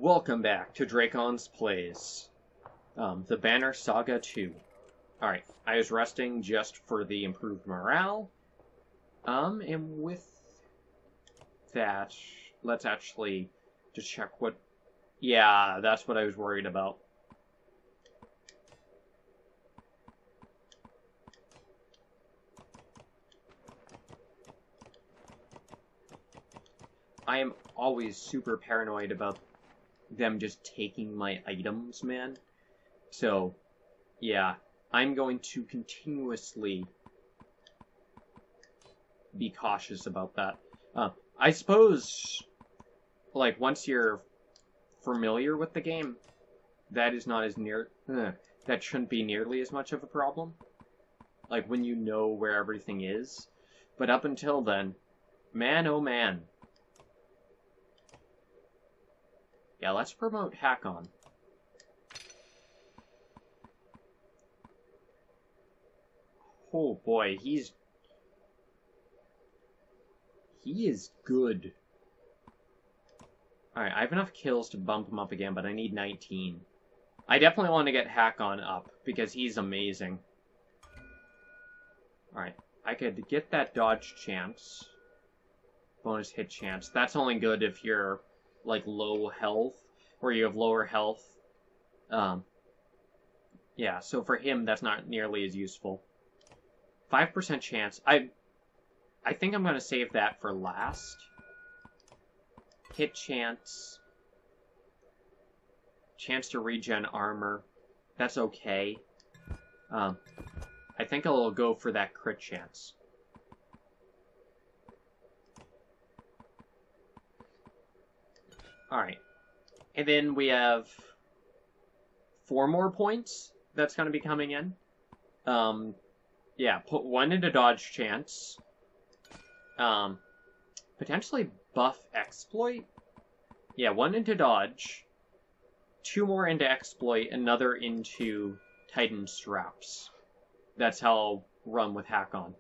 Welcome back to Dracon's Plays, the Banner Saga 2. Alright, I was resting just for the improved morale, and with that, let's actually just check what... Yeah, that's what I was worried about. I am always super paranoid about them just taking my items, man. So, yeah, I'm going to continuously be cautious about that. I suppose, like, once you're familiar with the game, that is not as that shouldn't be nearly as much of a problem. Like, when you know where everything is. But up until then, man oh man. Yeah, let's promote Hakon. Oh boy, he is good. Alright, I have enough kills to bump him up again, but I need 19. I definitely want to get Hakon up, because he's amazing. Alright, I could get that dodge chance. Bonus hit chance. That's only good if you're, like, low health, or you have lower health. Yeah, so for him, that's not nearly as useful. 5% chance. I think I'm going to save that for last. Hit chance. Chance to regen armor. That's okay. I think I'll go for that crit chance. Alright. And then we have 4 more points that's going to be coming in. Yeah, put 1 into dodge chance. Potentially buff exploit. Yeah, 1 into dodge. 2 more into exploit, another into Titan straps. That's how I'll run with Hakon.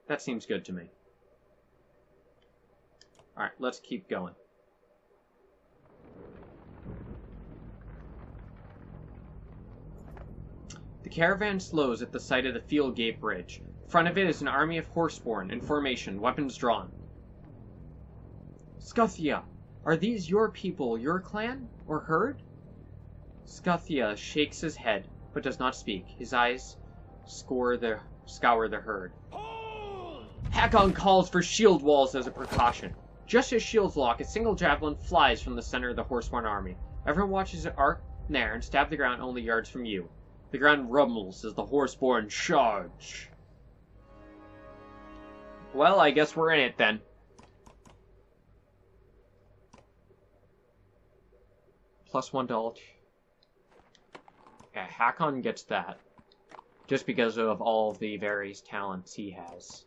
That seems good to me. Alright, let's keep going. The caravan slows at the sight of the field gate bridge. In front of it is an army of horseborn in formation, weapons drawn. Scuthia, are these your people, your clan, or herd? Scuthia shakes his head, but does not speak. His eyes scour the herd. Hakon calls for shield walls as a precaution. Just as shields lock, a single javelin flies from the center of the horseborn army. Everyone watches it arc in air and stab the ground only yards from you. The ground rumbles as the horseborn charge. Well, I guess we're in it then. +1 to ult. Yeah, Hakon gets that. Just because of all the various talents he has.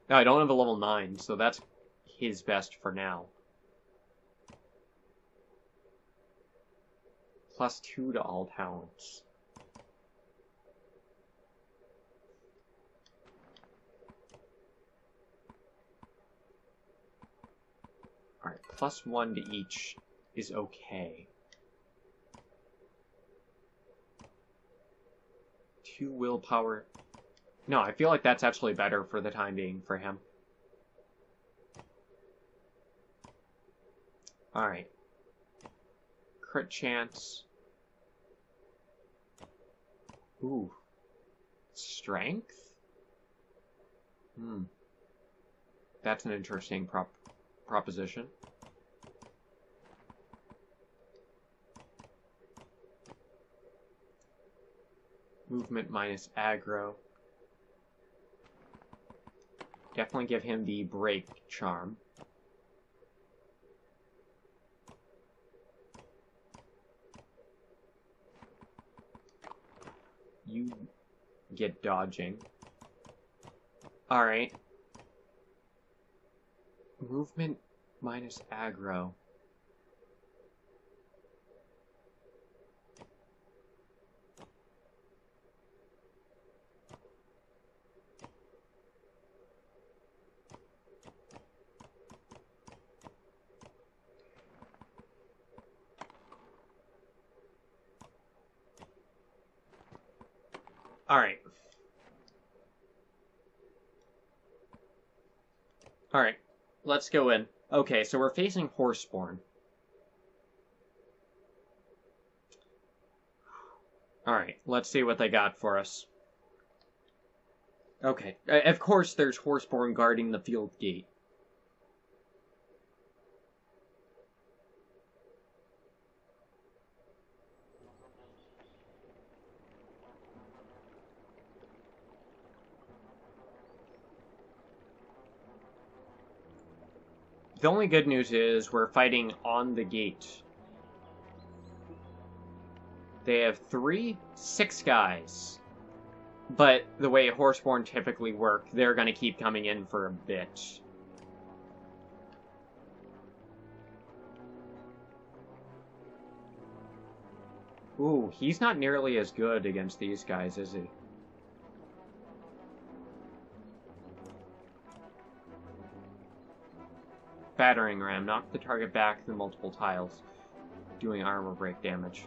No, I don't have a level 9, so that's his best for now. +2 to all talents. Alright, +1 to each is okay. 2 willpower. No, I feel like that's actually better for the time being for him. Alright. Crit chance. Ooh. Strength? That's an interesting proposition. Movement minus aggro. Definitely give him the break charm. You get dodging. Alright. Movement minus aggro. Alright. Alright. Let's go in. Okay, so we're facing Horseborn. Alright, let's see what they got for us. Okay, of course there's Horseborn guarding the field gate. The only good news is we're fighting on the gate. They have 6 guys. But the way Horseborn typically work, they're going to keep coming in for a bit. Ooh, he's not nearly as good against these guys, is he? Battering ram. Knock the target back through multiple tiles, doing armor break damage.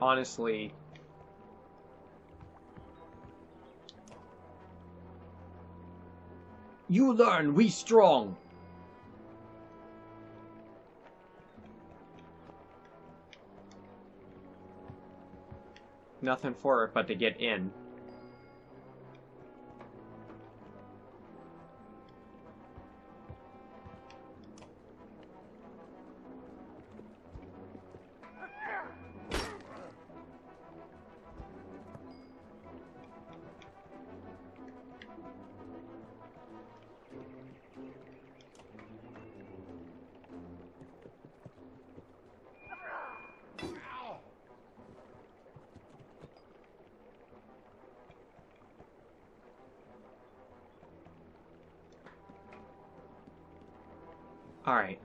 Honestly, you learn, we strong. Nothing for it but to get in. Alright.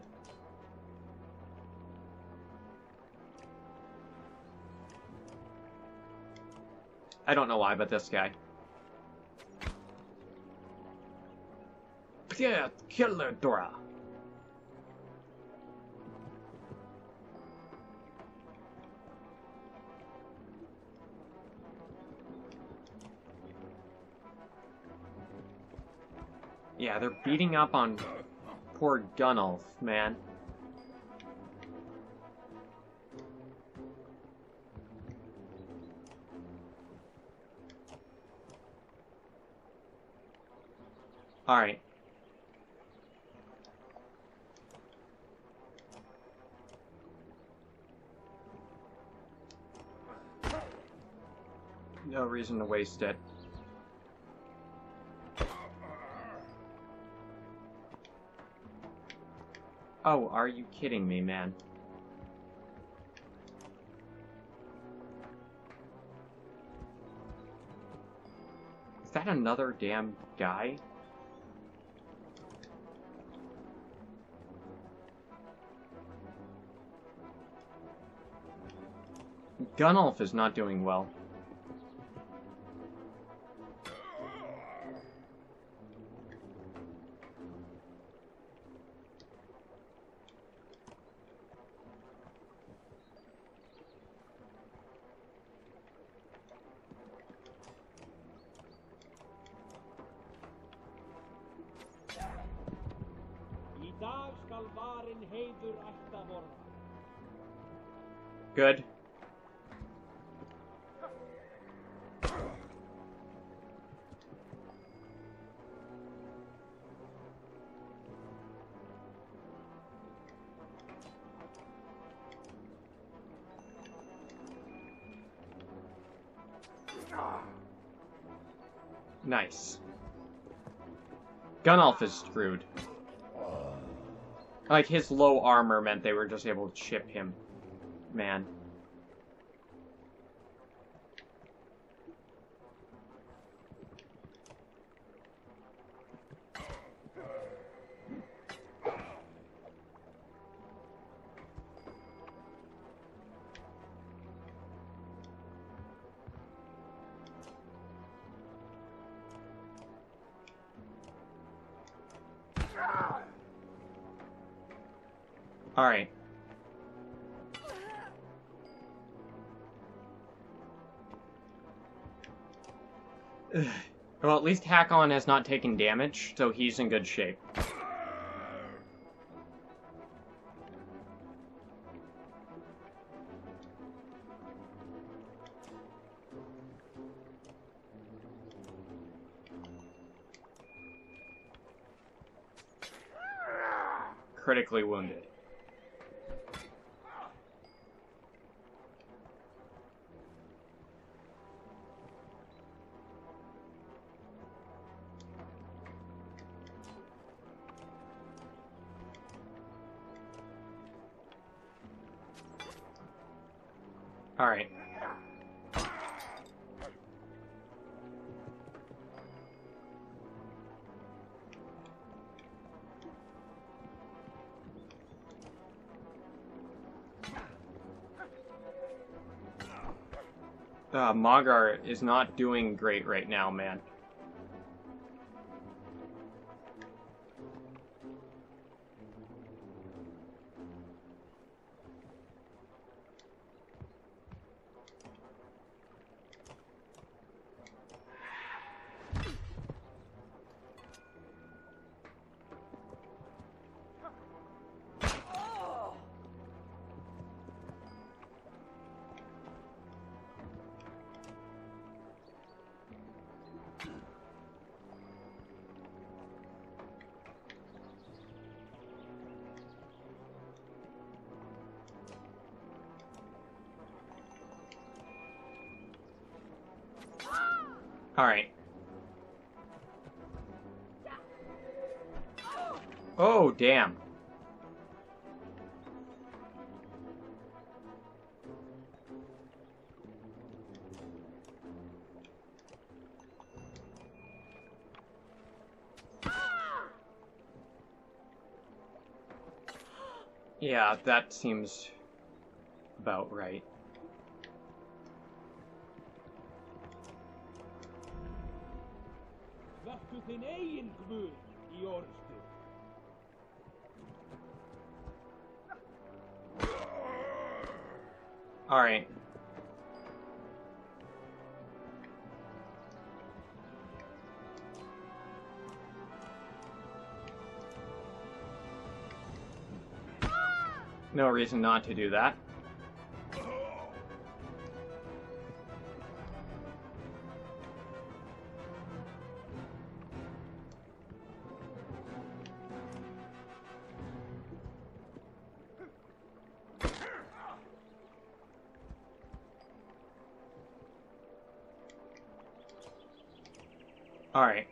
I don't know why, but this guy. Pierre Killer Dora. Yeah, they're beating up on poor Gunnulf, man. Alright. No reason to waste it. Oh, are you kidding me, man? Is that another damn guy? Gunnulf is not doing well. Good. Nice. Gunnulf is screwed. Like, his low armor meant they were just able to chip him. Man. Alright. Well, at least Hakon has not taken damage, so he's in good shape. Critically wounded. All right. Magar is not doing great right now, man. Alright. Oh, damn. Yeah, that seems about right. Alright. No reason not to do that. Alright.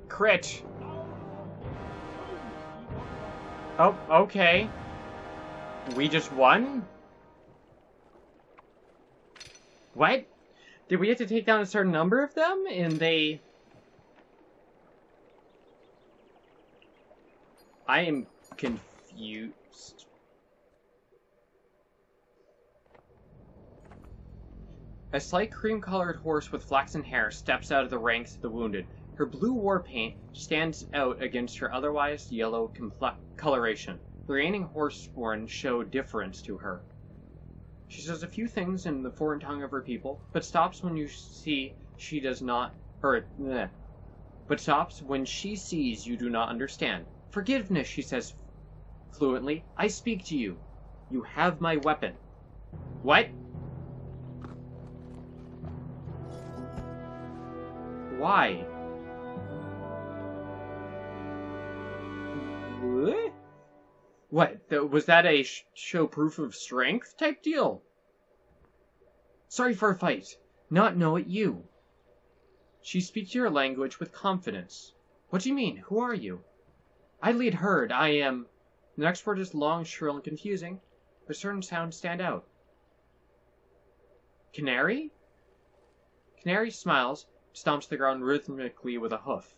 Crit! Oh, okay. We just won? What? Did we have to take down a certain number of them? And they... I am confused. A slight cream-colored horse with flaxen hair steps out of the ranks of the wounded. Her blue war paint stands out against her otherwise yellow coloration. The remaining horseborn show difference to her. She says a few things in the foreign tongue of her people, but stops when you see she does not, but stops when she sees you do not understand. Forgiveness, she says fluently. I speak to you. You have my weapon. What? Why? What? Was that a show proof of strength type deal? Sorry for a fight. Not know it you. She speaks your language with confidence. What do you mean? Who are you? I lead herd. I am... The next word is long, shrill, and confusing, but certain sounds stand out. Canary? Canary smiles, stomps the ground rhythmically with a hoof.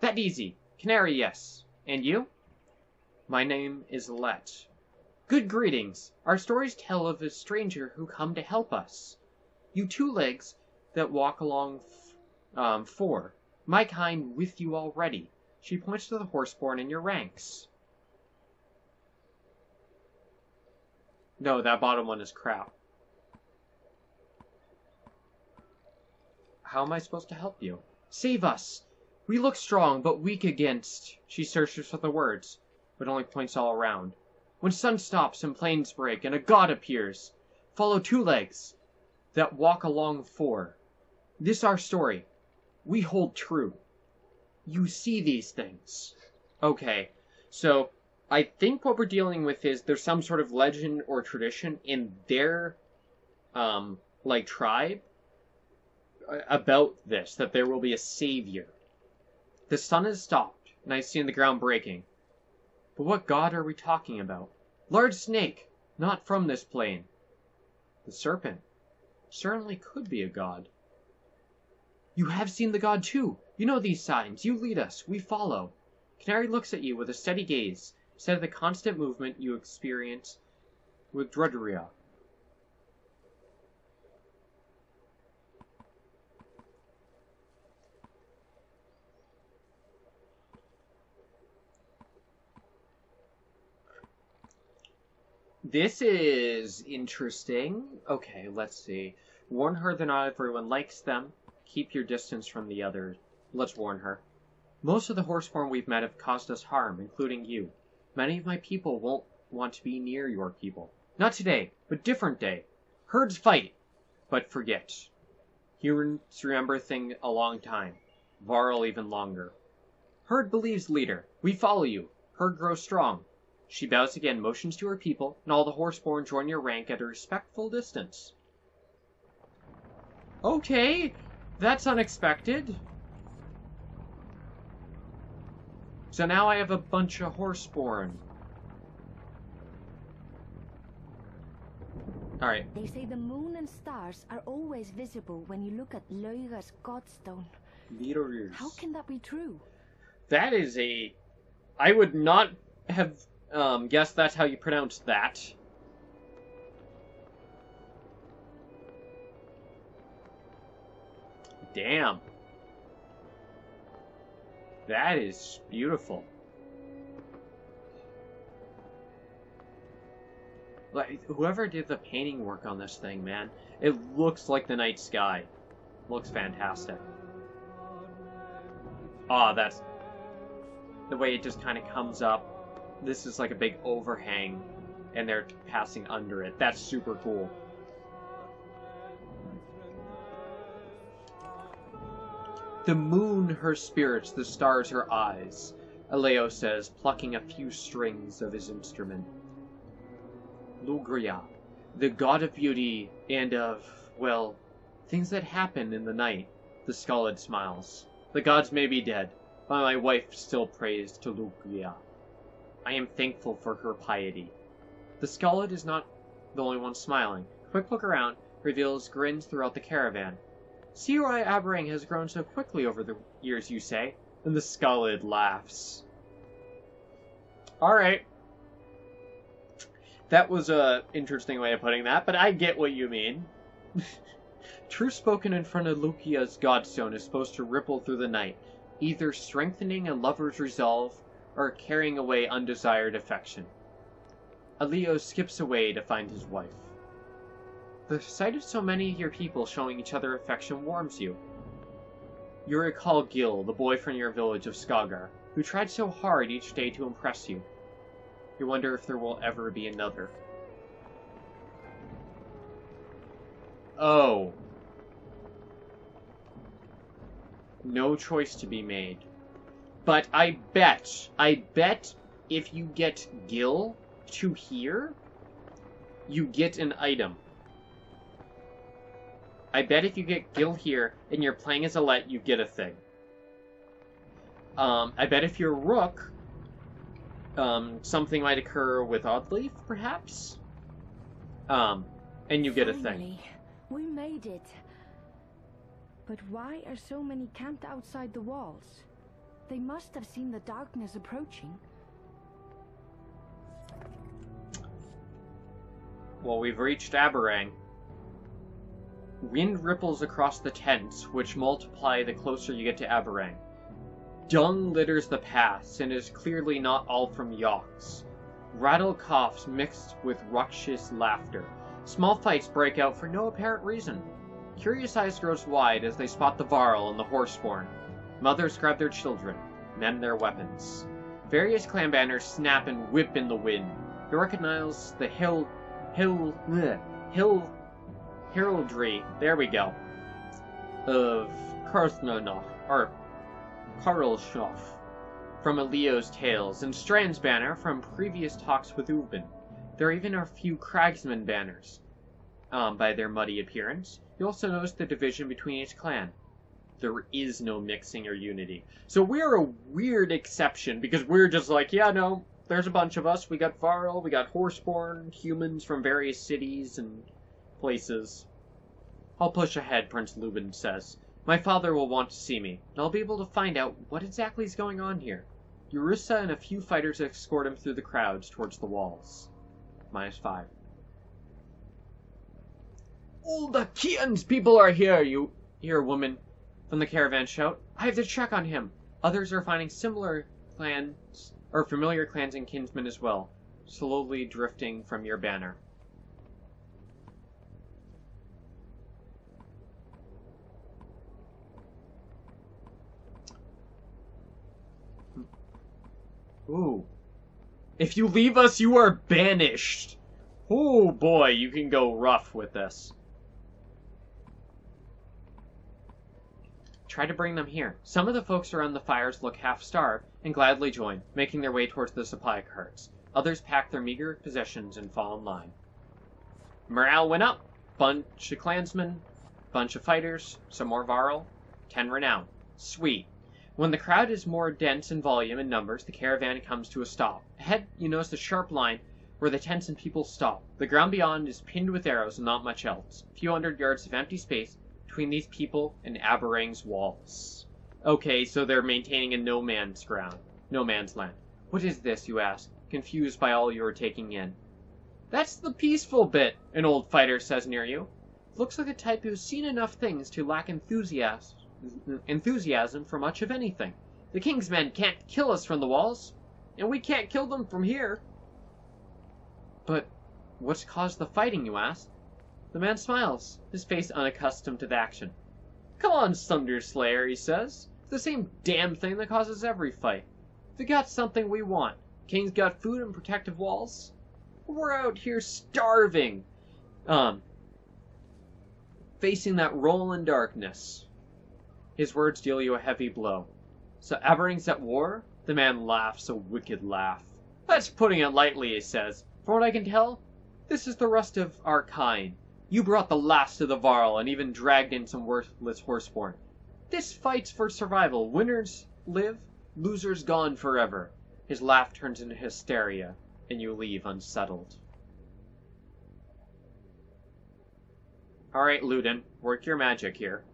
That easy. Canary, yes. And you? My name is Let. Good greetings. Our stories tell of a stranger who come to help us. You two legs that walk along 4. My kind with you already. She points to the horseborn in your ranks. No, that bottom one is crap. How am I supposed to help you? Save us! We look strong, but weak against... She searches for the words, but only points all around. When sun stops and plains break, and a god appears, follow 2 legs that walk along 4. This our story. We hold true. You see these things. Okay, so I think what we're dealing with is there's some sort of legend or tradition in their, tribe about this, that there will be a savior. The sun has stopped, and I see the ground breaking. But what god are we talking about? Large snake, not from this plane. The serpent certainly could be a god. You have seen the god too. You know these signs. You lead us. We follow. Canary looks at you with a steady gaze, instead of the constant movement you experience with drudgery. This is interesting. Okay, let's see. Warn her that not everyone likes them. Keep your distance from the others. Let's warn her. Most of the horseborn we've met have caused us harm, including you. Many of my people won't want to be near your people. Not today, but different day. Herds fight, but forget. Humans remember things a long time. Varl even longer. Herd believes leader. We follow you. Herd grows strong. She bows again, motions to her people, and all the horseborn join your rank at a respectful distance. Okay, that's unexpected. So now I have a bunch of horseborn. Alright. They say the moon and stars are always visible when you look at Lauga's godstone. Leaders. How can that be true? That is a... I would not have guessed that's how you pronounce that. Damn. That is beautiful. Like, whoever did the painting work on this thing, man, it looks like the night sky. Looks fantastic. Ah, that's... the way it just kind of comes up. This is like a big overhang, and they're passing under it. That's super cool. The moon her spirits, the stars her eyes, Aleo says, plucking a few strings of his instrument. Lugria, the god of beauty and of, well, things that happen in the night, the Scald smiles. The gods may be dead, but my wife still prays to Lugria. I am thankful for her piety. The Scald is not the only one smiling. A quick look around reveals grins throughout the caravan. See why Arberrang has grown so quickly over the years, you say? And the Scald laughs. Alright. That was a interesting way of putting that, but I get what you mean. Truth spoken in front of Lukia's godstone is supposed to ripple through the night, either strengthening a lover's resolve or carrying away undesired affection. Aleo skips away to find his wife. The sight of so many of your people showing each other affection warms you. You recall Gil, the boy from your village of Saga, who tried so hard each day to impress you. You wonder if there will ever be another. Oh. No choice to be made. But I bet if you get Gil to here, you get an item. I bet if you get Gil here and you're playing as Alette, you get a thing. I bet if you're Rook, something might occur with Oddleaf, perhaps? And you get a thing. Finally, we made it. But why are so many camped outside the walls? They must have seen the darkness approaching. Well, we've reached Arberrang. Wind ripples across the tents, which multiply the closer you get to Arberrang. Dung litters the paths, and is clearly not all from yawks. Rattle coughs mixed with ruckus laughter. Small fights break out for no apparent reason. Curious eyes grow wide as they spot the Varl and the Horseborn. Mothers grab their children, men their weapons. Various clan banners snap and whip in the wind. You recognize the heraldry, there we go, of Karthnonoch, or Karlshof, from Elio's Tales, and Strand's banner from previous talks with Ubin. There are even a few Cragsman banners, by their muddy appearance. You also notice the division between each clan. There is no mixing or unity. So we're a weird exception, because we're just like, yeah, no, there's a bunch of us. We got Varl, we got Horseborn, humans from various cities and places. I'll push ahead, Prince Lubin says. My father will want to see me, and I'll be able to find out what exactly is going on here. Urissa and a few fighters escort him through the crowds towards the walls. -5. All the Kian's people are here, you hear a woman from the caravan shout. I have to check on him. Others are finding similar clans, or familiar clans and kinsmen as well, slowly drifting from your banner. Ooh. If you leave us, you are banished. Oh boy, you can go rough with this. Try to bring them here. Some of the folks around the fires look half-starved and gladly join, making their way towards the supply carts. Others pack their meager possessions and fall in line. Morale went up. Bunch of clansmen, bunch of fighters, some more Varl, 10 renown. Sweet. When the crowd is more dense in volume and numbers, the caravan comes to a stop. Ahead, you notice a sharp line where the tents and people stop. The ground beyond is pinned with arrows and not much else. A few hundred yards of empty space between these people and Arberrang's walls. Okay, so they're maintaining a no man's land. What is this, you ask, confused by all you are taking in? That's the peaceful bit, an old fighter says near you. Looks like a type who's seen enough things to lack enthusiasm for much of anything. The king's men can't kill us from the walls, and we can't kill them from here. But what's caused the fighting, you ask? The man smiles, his face unaccustomed to the action. Come on, Thunder Slayer, he says. It's the same damn thing that causes every fight. We got something we want. King's got food and protective walls. We're out here starving. Facing that rolling darkness. His words deal you a heavy blow. So Arberrang's at war? The man laughs a wicked laugh. That's putting it lightly, he says. From what I can tell, this is the rust of our kind. You brought the last of the Varl and even dragged in some worthless Horseborn. This fight's for survival. Winners live, losers gone forever. His laugh turns into hysteria, and you leave unsettled. Alright, Ludin, work your magic here.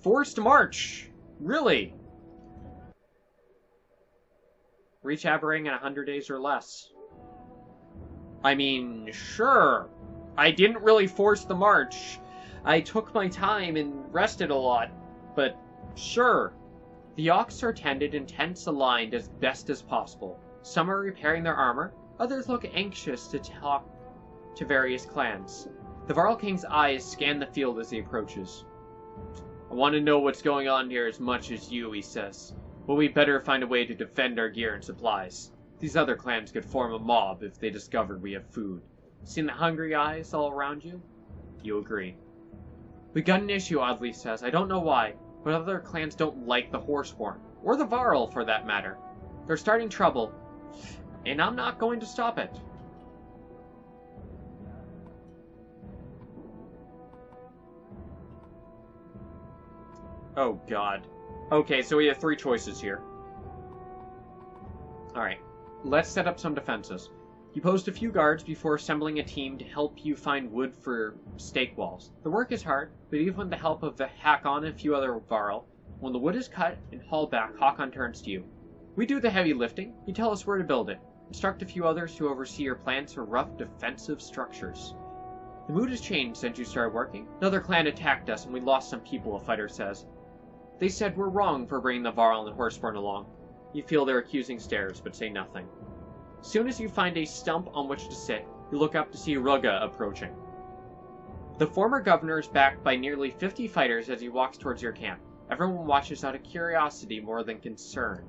Forced march! Really? Reach Arberrang in 100 days or less. I mean, sure. I didn't really force the march. I took my time and rested a lot. But, sure. The Ox are tended and tents aligned as best as possible. Some are repairing their armor. Others look anxious to talk to various clans. The Varl King's eyes scan the field as he approaches. I want to know what's going on here as much as you, he says. But we better find a way to defend our gear and supplies. These other clans could form a mob if they discovered we have food. Seen the hungry eyes all around you? You agree. We got an issue, Audley says. I don't know why, but other clans don't like the Horseborn. Or the Varl, for that matter. They're starting trouble, and I'm not going to stop it. Oh, God. Okay, so we have 3 choices here. Alright, let's set up some defenses. You post a few guards before assembling a team to help you find wood for stake walls. The work is hard, but even with the help of Hakon and a few other Varl, when the wood is cut and hauled back, Hakon turns to you. We do the heavy lifting. You tell us where to build it. Instruct a few others to oversee your plans for rough defensive structures. The mood has changed since you started working. Another clan attacked us and we lost some people, a fighter says. They said we're wrong for bringing the Varl and Horseborn along. You feel their accusing stares, but say nothing. As soon as you find a stump on which to sit, you look up to see Rugga approaching. The former governor is backed by nearly 50 fighters as he walks towards your camp. Everyone watches out of curiosity more than concern.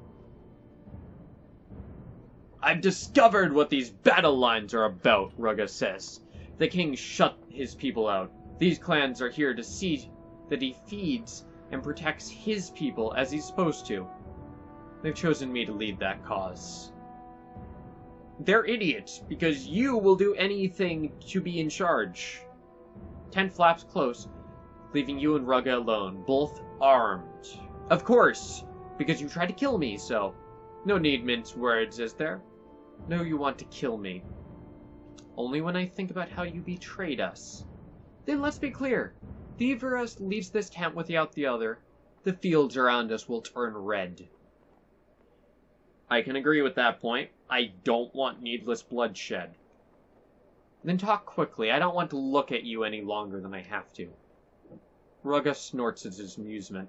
I've discovered what these battle lines are about, Rugga says. The king shut his people out. These clans are here to see that he feeds and protects his people as he's supposed to. They've chosen me to lead that cause. They're idiots, because you will do anything to be in charge. Tent flaps close, leaving you and Rugga alone, both armed. Of course, because you tried to kill me, so... No need mince words, is there? No, you want to kill me. Only when I think about how you betrayed us. Then let's be clear. If either of us leaves this tent without the other, the fields around us will turn red. I can agree with that point. I don't want needless bloodshed. Then talk quickly. I don't want to look at you any longer than I have to. Rugga snorts at his amusement.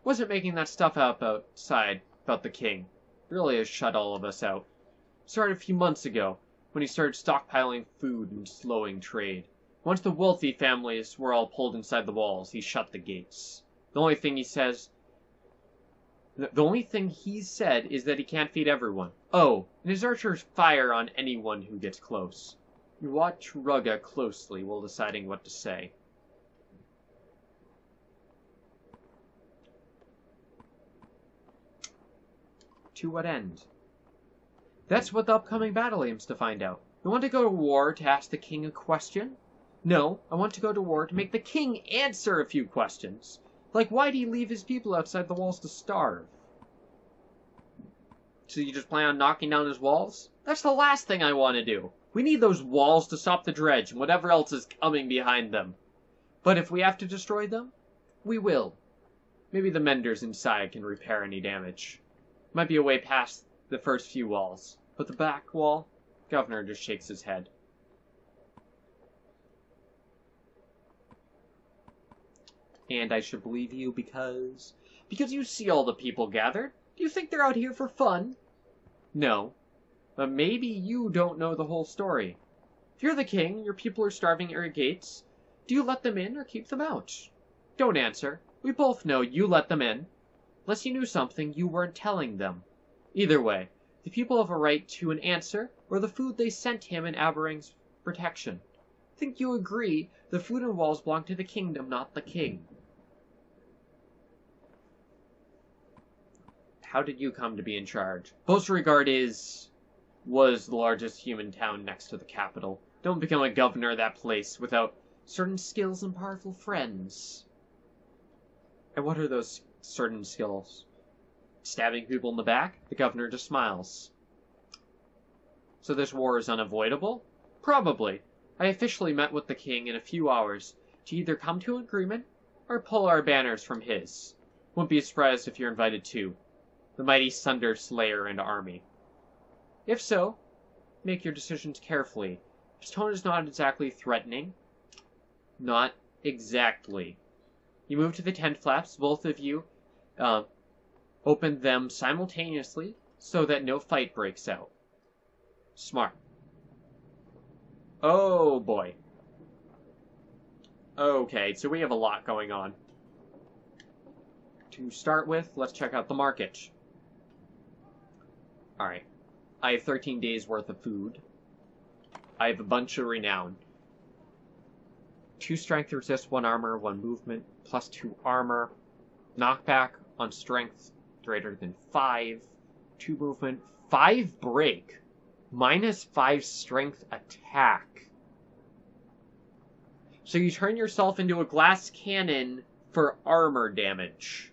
Wasn't making that stuff up outside about the king. Really has shut all of us out. Started a few months ago, when he started stockpiling food and slowing trade. Once the wealthy families were all pulled inside the walls, he shut the gates. The only thing he said is that he can't feed everyone. Oh, and his archers fire on anyone who gets close. You watch Rugga closely while deciding what to say. To what end? That's what the upcoming battle aims to find out. You want to go to war to ask the king a question? No, I want to go to war to make the king answer a few questions. Like, why do he leave his people outside the walls to starve? So you just plan on knocking down his walls? That's the last thing I want to do. We need those walls to stop the dredge and whatever else is coming behind them. But if we have to destroy them, we will. Maybe the menders inside can repair any damage. Might be a way past the first few walls. But the back wall? Governor just shakes his head. And I should believe you because you see all the people gathered. Do you think they're out here for fun? No. But maybe you don't know the whole story. If you're the king, your people are starving at your gates. Do you let them in or keep them out? Don't answer. We both know you let them in. Unless you knew something you weren't telling them. Either way, the people have a right to an answer or the food they sent him in Arberrang's protection. Think you agree the food and walls belong to the kingdom, not the king. How did you come to be in charge? Beauregard was the largest human town next to the capital. Don't become a governor of that place without certain skills and powerful friends. And what are those certain skills? Stabbing people in the back? The governor just smiles. So this war is unavoidable? Probably. I officially met with the king in a few hours to either come to an agreement or pull our banners from his. Wouldn't be surprised if you're invited too. The mighty Sunder Slayer and army. If so, make your decisions carefully. His tone is not exactly threatening. Not exactly. You move to the tent flaps. Both of you open them simultaneously so that no fight breaks out. Smart. Oh boy. Okay, so we have a lot going on. To start with, let's check out the market. Alright. I have 13 days worth of food. I have a bunch of renown. 2 strength to resist, 1 armor, 1 movement, plus 2 armor. Knockback on strength greater than 5. 2 movement, 5 break. Minus 5 strength attack. So you turn yourself into a glass cannon for armor damage.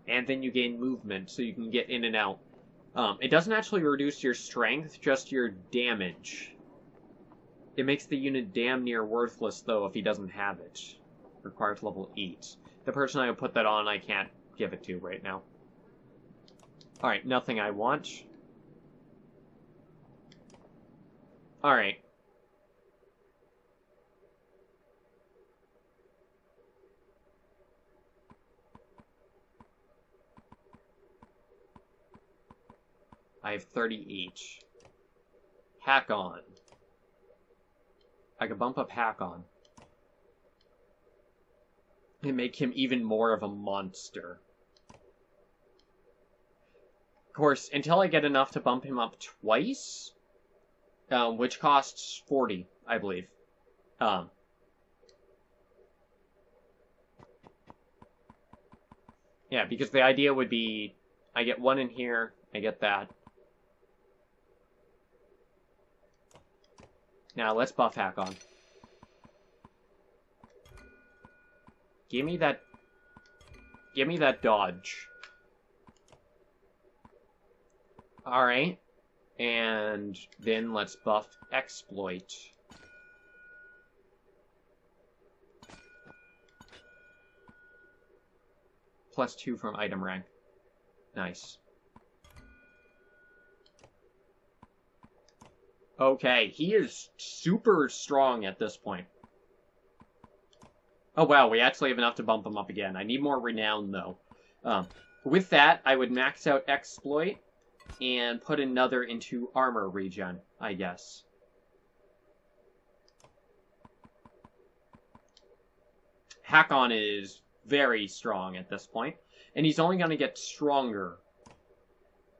And then you gain movement so you can get in and out. It doesn't actually reduce your strength, just your damage. It makes the unit damn near worthless, though, if he doesn't have it. Requires level 8. The person I would put that on, I can't give it to right now. Alright, nothing I want. Alright. I have 38. Hack on. I could bump up Hack on. And make him even more of a monster. Of course, until I get enough to bump him up twice, which costs 40, I believe. Yeah, because the idea would be, I get one in here, I get that. Now, let's buff Hack on. Give me that dodge. Alright. And then let's buff Exploit. +2 from item rank. Nice. Okay, he is super strong at this point. Oh wow, we actually have enough to bump him up again. I need more renown, though. With that, I would max out Exploit and put another into armor regen, I guess. Hack on is very strong at this point, and he's only going to get stronger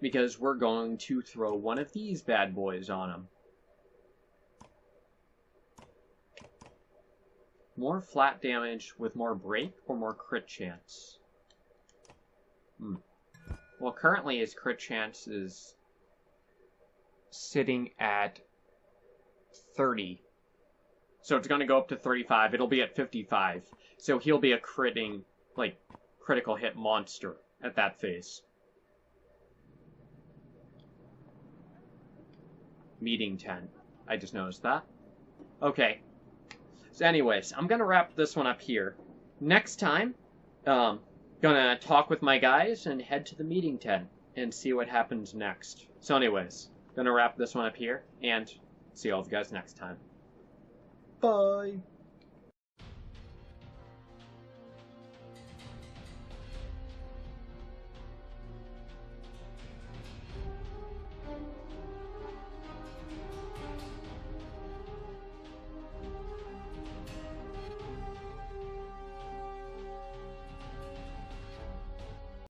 because we're going to throw one of these bad boys on him. More flat damage with more break or more crit chance? Well, currently his crit chance is sitting at 30. So it's going to go up to 35. It'll be at 55. So he'll be a critical hit monster at that phase. Meeting 10. I just noticed that. Okay. So anyways, I'm going to wrap this one up here. Next time, gonna talk with my guys and head to the meeting tent and see what happens next. So anyways, gonna wrap this one up here and see all of you guys next time. Bye!